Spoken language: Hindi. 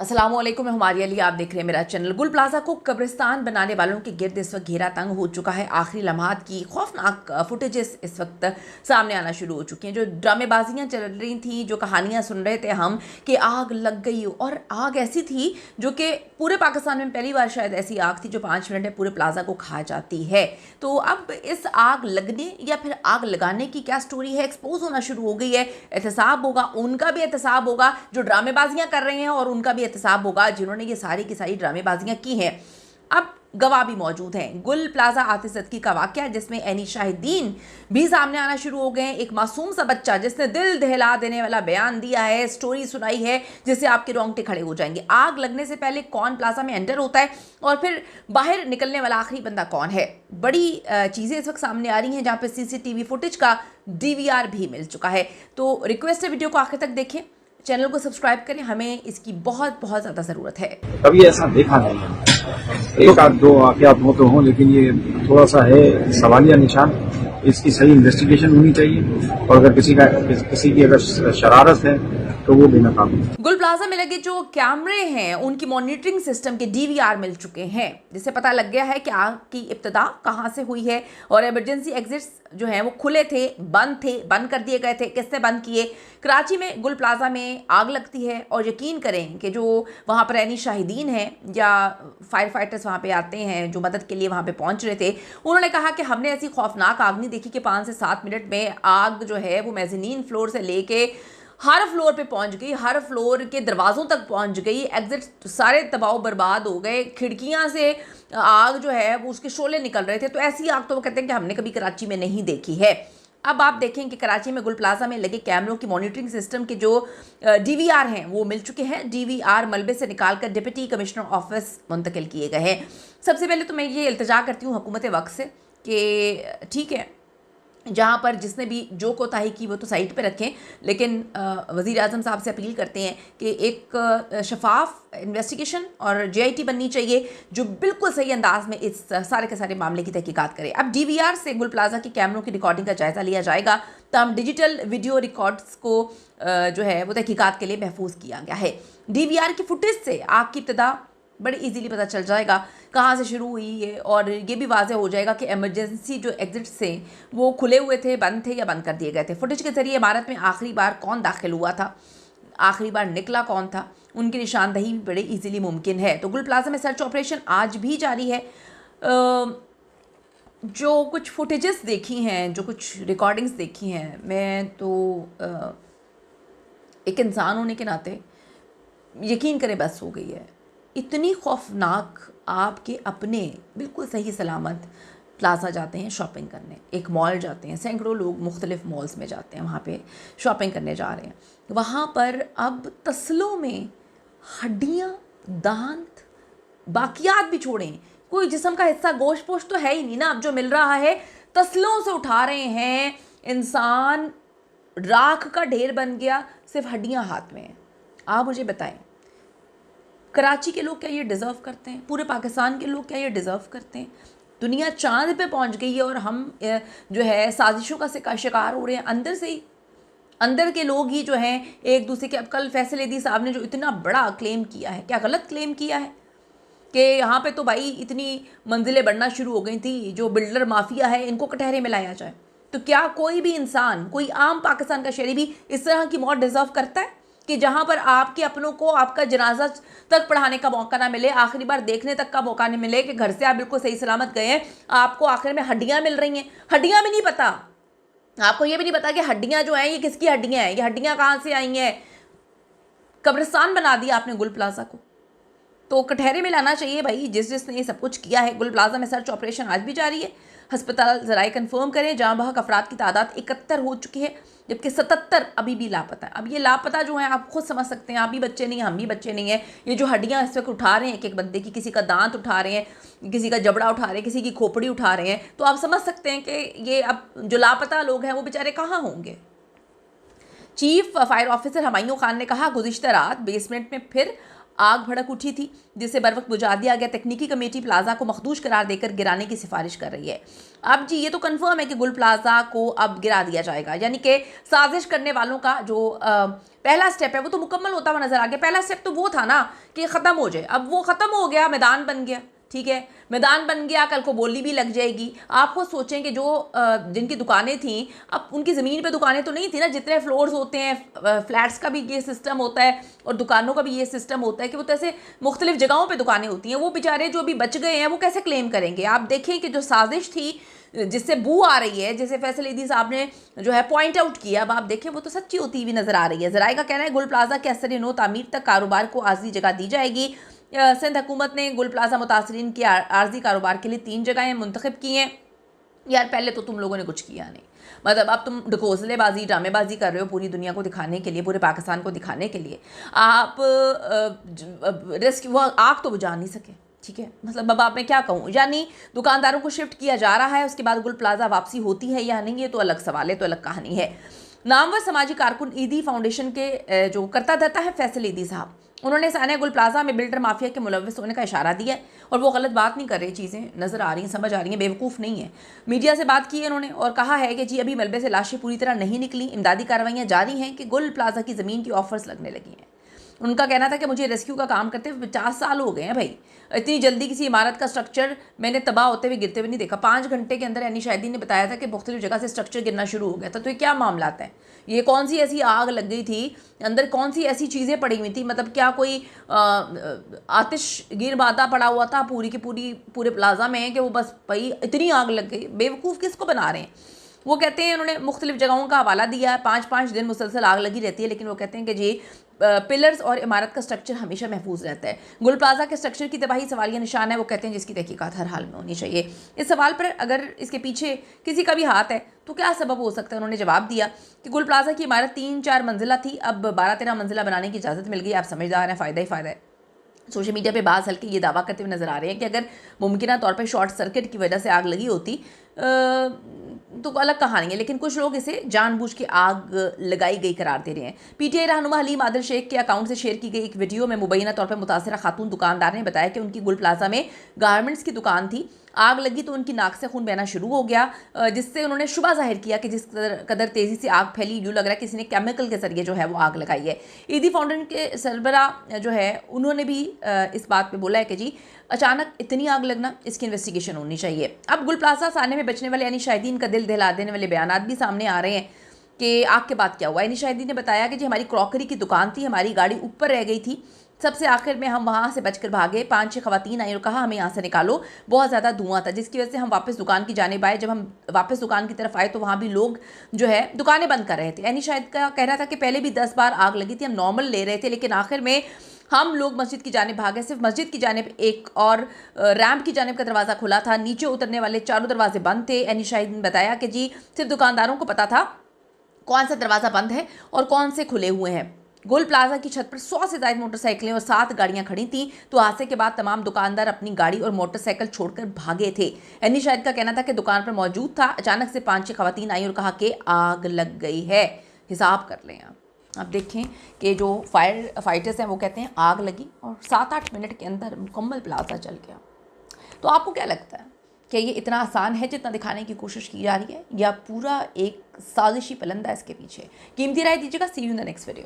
अस्सलामुअलैकुम, मैं हुमारी अली। आप देख रहे हैं मेरा चैनल। गुल प्लाजा को कब्रिस्तान बनाने वालों के गिर्द इस वक्त घेरा तंग हो चुका है। आखिरी लम्हात की खौफनाक फुटेजेस इस वक्त सामने आना शुरू हो चुकी हैं। जो ड्रामेबाजियाँ चल रही थी, जो कहानियाँ सुन रहे थे हम कि आग लग गई, और आग ऐसी थी जो कि पूरे पाकिस्तान में पहली बार शायद ऐसी आग थी जो 5 मिनट में पूरे प्लाजा को खा जाती है। तो अब इस आग लगने या फिर आग लगाने की क्या स्टोरी है, एक्सपोज होना शुरू हो गई है। एहतसाब होगा, उनका भी एहतसाब होगा जो ड्रामेबाजियाँ कर रहे हैं, और उनका भी एहतसाब होगा जिन्होंने ये सारी की सारी ड्रामेबाजियाँ की हैं। अब गवाह भी मौजूद हैं। गुल प्लाजा आतिशदगी का वाक़या जिसमें एनी शाहिदीन भी सामने आना शुरू हो गए हैं। एक मासूम सा बच्चा जिसने दिल दहला देने वाला बयान दिया है, स्टोरी सुनाई है, जिससे आपके रोंगटे खड़े हो जाएंगे। आग लगने से पहले कौन प्लाजा में एंटर होता है और फिर बाहर निकलने वाला आखिरी बंदा कौन है, बड़ी चीज़ें इस वक्त सामने आ रही हैं, जहाँ पर CCTV फुटेज का DVR भी मिल चुका है। तो रिक्वेस्ट है वीडियो को आखिर तक देखें, चैनल को सब्सक्राइब करें, हमें इसकी बहुत बहुत ज़्यादा ज़रूरत है। कभी ऐसा देखा नहीं है। एक आध दो वाकयात हो तो हों, लेकिन ये थोड़ा सा है सवालिया निशान। इसकी सही इन्वेस्टिगेशन होनी चाहिए, और अगर किसी की अगर शरारत है तो वो बेनकाम है। गुल प्लाजा में लगे जो कैमरे हैं उनकी मॉनिटरिंग सिस्टम के DVR मिल चुके हैं, जिससे पता लग गया है कि आग की इब्तिदा कहां से हुई है, और इमरजेंसी एग्जिट्स जो हैं वो खुले थे, बंद कर दिए गए थे, किसने बंद किए। कराची में गुल प्लाजा में आग लगती है, और यकीन करें कि जो वहाँ पर एनी शाहिदीन हैं या फायर फाइटर्स वहाँ पे आते हैं जो मदद के लिए वहाँ पे पहुँच रहे थे, उन्होंने कहा कि हमने ऐसी खौफनाक आग नहीं देखी कि 5 से 7 मिनट में आग जो है वो मेज़नीन फ्लोर से लेके हर फ्लोर पे पहुंच गई, हर फ्लोर के दरवाज़ों तक पहुंच गई। एग्जिट सारे तबाह बर्बाद हो गए, खिड़कियां से आग जो है वो उसके शोले निकल रहे थे। तो ऐसी आग तो वो कहते हैं कि हमने कभी कराची में नहीं देखी है। अब आप देखें कि कराची में गुल प्लाजा में लगे कैमरों की मॉनिटरिंग सिस्टम के जो DVR हैं वो मिल चुके हैं। DVR मलबे से निकालकर डिप्टी कमिश्नर ऑफिस मुंतकिल किए गए हैं। सबसे पहले तो मैं ये इल्तिजा करती हूँ हुकूमत वक्त से कि ठीक है, जहाँ पर जिसने भी जो कोताही की वो तो साइड पे रखें, लेकिन वज़ीर आज़म साहब से अपील करते हैं कि एक शफाफ इन्वेस्टिगेशन और JIT बननी चाहिए जो बिल्कुल सही अंदाज में इस सारे के सारे मामले की तहकीकात करे। अब DVR से गुल प्लाजा के कैमरों की रिकॉर्डिंग का जायज़ा लिया जाएगा। तमाम डिजिटल वीडियो रिकॉर्ड्स को जो है वो तहकीकात के लिए महफूज किया गया है। DVR की फुटेज से आग की इब्तिदा बड़ी इजीली पता चल जाएगा कहाँ से शुरू हुई है, और ये भी वाज़ेह हो जाएगा कि इमरजेंसी जो एग्जिट्स थे वो खुले हुए थे, बंद थे या बंद कर दिए गए थे। फुटेज के ज़रिए इमारत में आखिरी बार कौन दाखिल हुआ था, आखिरी बार निकला कौन था, उनकी निशानदही भी बड़े इजीली मुमकिन है। तो गुल प्लाजा में सर्च ऑपरेशन आज भी जारी है। जो कुछ फुटेजेस देखी हैं, जो कुछ रिकॉर्डिंग्स देखी हैं, मैं तो एक इंसान होने के नाते यकीन करें बस हो गई है। इतनी खौफनाक, आपके अपने बिल्कुल सही सलामत प्लाजा जाते हैं शॉपिंग करने, एक मॉल जाते हैं, सैकड़ों लोग मुख्तलिफ मॉल्स में जाते हैं, वहाँ पे शॉपिंग करने जा रहे हैं। वहाँ पर अब तसलों में हड्डियाँ, दांत, बाकियात भी छोड़ें, कोई जिस्म का हिस्सा गोश्त पोश्त तो है ही नहीं ना। अब जो मिल रहा है तसलों से उठा रहे हैं, इंसान राख का ढेर बन गया, सिर्फ हड्डियाँ हाथ में हैं। आप मुझे बताएं, कराची के लोग क्या ये डिज़र्व करते हैं? पूरे पाकिस्तान के लोग क्या ये डिज़र्व करते हैं? दुनिया चांद पे पहुंच गई है और हम जो है साजिशों का शिकार हो रहे हैं। अंदर से ही, अंदर के लोग ही जो हैं एक दूसरे के। अब कल फैसल एदी साहब ने जो इतना बड़ा क्लेम किया है, क्या गलत क्लेम किया है कि यहाँ पे तो भाई इतनी मंजिलें बढ़ना शुरू हो गई थी, जो बिल्डर माफिया है इनको कटहरे में लाया जाए। तो क्या कोई भी इंसान, कोई आम पाकिस्तान का शहरी भी इस तरह की मौत डिज़र्व करता है कि जहाँ पर आपके अपनों को आपका जनाजा तक पढ़ाने का मौका ना मिले, आखिरी बार देखने तक का मौका नहीं मिले, कि घर से आप बिल्कुल सही सलामत गए हैं, आपको आखिर में हड्डियाँ मिल रही हैं। हड्डियाँ भी नहीं पता, आपको ये भी नहीं पता कि हड्डियाँ जो हैं ये किसकी हड्डियाँ हैं, ये हड्डियाँ कहाँ से आई हैं। कब्रिस्तान बना दिया आपने गुल प्लाजा को। तो कटहरे में लाना चाहिए भाई जिसने ये सब कुछ किया है। गुल प्लाजा में सर्च ऑपरेशन आज भी जारी है। हस्पताल ज़राए कन्फर्म करें, जहाँ बहक अफराद की तादाद 71 हो चुकी है, जबकि 77 अभी भी लापता है। अब ये लापता जो है आप खुद समझ सकते हैं, आप भी बच्चे नहीं हैं, हम भी बच्चे नहीं हैं। ये जो हड्डियाँ इस वक्त उठा रहे हैं एक एक बंदे की, किसी का दांत उठा रहे हैं, किसी का जबड़ा उठा रहे हैं, किसी की खोपड़ी उठा रहे हैं, तो आप समझ सकते हैं कि ये अब जो लापता लोग हैं वो बेचारे कहाँ होंगे। Chief fire officer Humayun Khan ने कहा, गुज़िश्ता रात बेसमेंट में फिर आग भड़क उठी थी, जिसे बर वक्त बुझा दिया गया। तकनीकी कमेटी प्लाजा को मखदूश करार देकर गिराने की सिफारिश कर रही है। अब जी ये तो कंफर्म है कि गुल प्लाजा को अब गिरा दिया जाएगा, यानी कि साजिश करने वालों का जो पहला स्टेप है वो तो मुकम्मल होता हुआ नजर आ गया। पहला स्टेप तो वो था ना कि ख़त्म हो जाए, अब वो ख़त्म हो गया, मैदान बन गया। ठीक है, मैदान बन गया, कल को बोली भी लग जाएगी। आप खुद सोचें कि जो जिनकी दुकानें थी, अब उनकी ज़मीन पे दुकानें तो नहीं थी ना, जितने फ्लोर्स होते हैं, फ्लैट्स का भी ये सिस्टम होता है और दुकानों का भी ये सिस्टम होता है कि वो तो ऐसे मुख्तलिफ जगहों पे दुकानें होती हैं। वो बेचारे जो अभी बच गए हैं वो कैसे क्लेम करेंगे? आप देखें कि जो साजिश थी जिससे बू आ रही है, जैसे फैसल ईदी साहब ने जो है पॉइंट आउट किया, अब आप देखें वो तो सच्ची होती हुई नजर आ रही है। ज़राए का कहना है गुल प्लाजा के असर नो तामीर तक कारोबार को आर्जी जगह दी जाएगी। सिंध हुकूमत ने गुल प्लाजा मुतासरीन की आर्जी कारोबार के लिए 3 जगहें मुंतखब की हैं। यार पहले तो तुम लोगों ने कुछ किया नहीं, मतलब अब तुम ढकोसलेबाजी ड्रामेबाजी कर रहे हो पूरी दुनिया को दिखाने के लिए, पूरे पाकिस्तान को दिखाने के लिए। आप रेस्क्यू वो आग तो बुझा नहीं सके। ठीक है, मतलब अब आप मैं क्या कहूँ, यानी दुकानदारों को शिफ्ट किया जा रहा है, उसके बाद गुल प्लाजा वापसी होती है या नहीं, ये तो अलग सवाल है, तो अलग कहानी है। नामवर समाजी कारकुन ईदी फाउंडेशन के जो करता धरता है फैसल ईदी साहब, उन्होंने सानिया गुल प्लाजा में बिल्डर माफिया के मुलव्वस होने का इशारा दिया है और वो गलत बात नहीं कर रहे, चीज़ें नज़र आ रही हैं, समझ आ रही हैं, बेवकूफ़ नहीं है। मीडिया से बात की है उन्होंने और कहा है कि जी अभी मलबे से लाशें पूरी तरह नहीं निकली, इमदादी कार्रवाइयाँ जारी हैं कि गुल प्लाजा की ज़मीन की ऑफर्स लगने लगी हैं। उनका कहना था कि मुझे रेस्क्यू का काम करते हुए 50 साल हो गए हैं भाई, इतनी जल्दी किसी इमारत का स्ट्रक्चर मैंने तबाह होते हुए गिरते हुए नहीं देखा। 5 घंटे के अंदर यानी शाहिदी ने बताया था कि मुख्तलिफ जगह से स्ट्रक्चर गिरना शुरू हो गया था। तो ये क्या मामला है? ये कौन सी ऐसी आग लग गई थी, अंदर कौन सी ऐसी चीज़ें पड़ी हुई थी, मतलब क्या कोई आतिश गिर मादा पड़ा हुआ था पूरी की पूरी पूरे प्लाजा में कि वो बस भाई इतनी आग लग गई? बेवकूफ़ किसको बना रहे हैं? वो कहते हैं, उन्होंने मुख्तलिफ जगहों का हवाला दिया है, 5-5 दिन मुसलसल आग लगी रहती है, लेकिन वो कहते हैं कि जी पिलर्स और इमारत का स्ट्रक्चर हमेशा महफूज रहता है। गुल प्लाजा के स्ट्रक्चर की तबाही सवालिया निशान है। वो कहते हैं जिसकी तहकीकात हर हाल में होनी चाहिए। इस सवाल पर अगर इसके पीछे किसी का भी हाथ है तो क्या सबब हो सकता है, उन्होंने जवाब दिया कि गुल प्लाजा की इमारत 3-4 मंजिला थी, अब 12-13 मंजिला बनाने की इजाज़त मिल गई। आप समझदार हैं, फ़ायदा ही फ़ायदा है। सोशल मीडिया पे बाज़ हल्के ये दावा करते हुए नज़र आ रहे हैं कि अगर मुमकिन तौर पर शॉर्ट सर्किट की वजह से आग लगी होती तो अलग कहानी है, लेकिन कुछ लोग इसे जानबूझ के आग लगाई गई करार दे रहे हैं। पीटीआई रहनुमा हलीम आदिल शेख के अकाउंट से शेयर की गई एक वीडियो में मुबैना तौर पर मुतासरा खातून दुकानदार ने बताया कि उनकी गुल प्लाजा में गारमेंट्स की दुकान थी, आग लगी तो उनकी नाक से खून बहना शुरू हो गया, जिससे उन्होंने शुबा जाहिर किया कि जिस कदर तेज़ी से आग फैली, यूँ लग रहा है किसी ने केमिकल के जरिए जो है वो आग लगाई है। ईदी फाउंडेशन के सरबरा जो है उन्होंने भी इस बात पे बोला है कि जी अचानक इतनी आग लगना, इसकी इन्वेस्टिगेशन होनी चाहिए। अब गुल प्लाजा साने में बचने वाले यानी शाहिदीन का दिल दहला देने वाले बयानात भी सामने आ रहे हैं कि आग के बाद क्या हुआ। यानी शाहिदीन ने बताया कि जी हमारी क्रॉकरी की दुकान थी, हमारी गाड़ी ऊपर रह गई थी, सबसे आखिर में हम वहाँ से बचकर भागे। 5-6 खवातीन आई और कहा हमें यहाँ से निकालो, बहुत ज़्यादा धुआं था, जिसकी वजह से हम वापस दुकान की जानिब आए। जब हम वापस दुकान की तरफ आए तो वहाँ भी लोग जो है दुकानें बंद कर रहे थे। यानी शायद का कहना था कि पहले भी 10 बार आग लगी थी, हम नॉर्मल ले रहे थे, लेकिन आखिर में हम लोग मस्जिद की जानिब भागे। सिर्फ मस्जिद की जानिब एक और रैम्प की जानिब का दरवाज़ा खुला था, नीचे उतरने वाले चारों दरवाजे बंद थे। यानी शाहिद ने बताया कि जी सिर्फ दुकानदारों को पता था कौन सा दरवाज़ा बंद है और कौन से खुले हुए हैं। गुल प्लाजा की छत पर 100 से ज़ायद मोटरसाइकिलें और 7 गाड़ियां खड़ी थीं, तो हादसे के बाद तमाम दुकानदार अपनी गाड़ी और मोटरसाइकिल छोड़कर भागे थे। यानी शाहिद का कहना था कि दुकान पर मौजूद था, अचानक से 5-6 खवातीन आई और कहा कि आग लग गई है। हिसाब कर लें आप देखें कि जो फायर फाइटर्स हैं वो कहते हैं आग लगी और 7-8 मिनट के अंदर मुकम्मल प्लाजा जल गया। तो आपको क्या लगता है कि ये इतना आसान है जितना दिखाने की कोशिश की जा रही है, या पूरा एक साजिशी पलंदा है इसके पीछे? कीमती राय दीजिएगा। See you in the next video.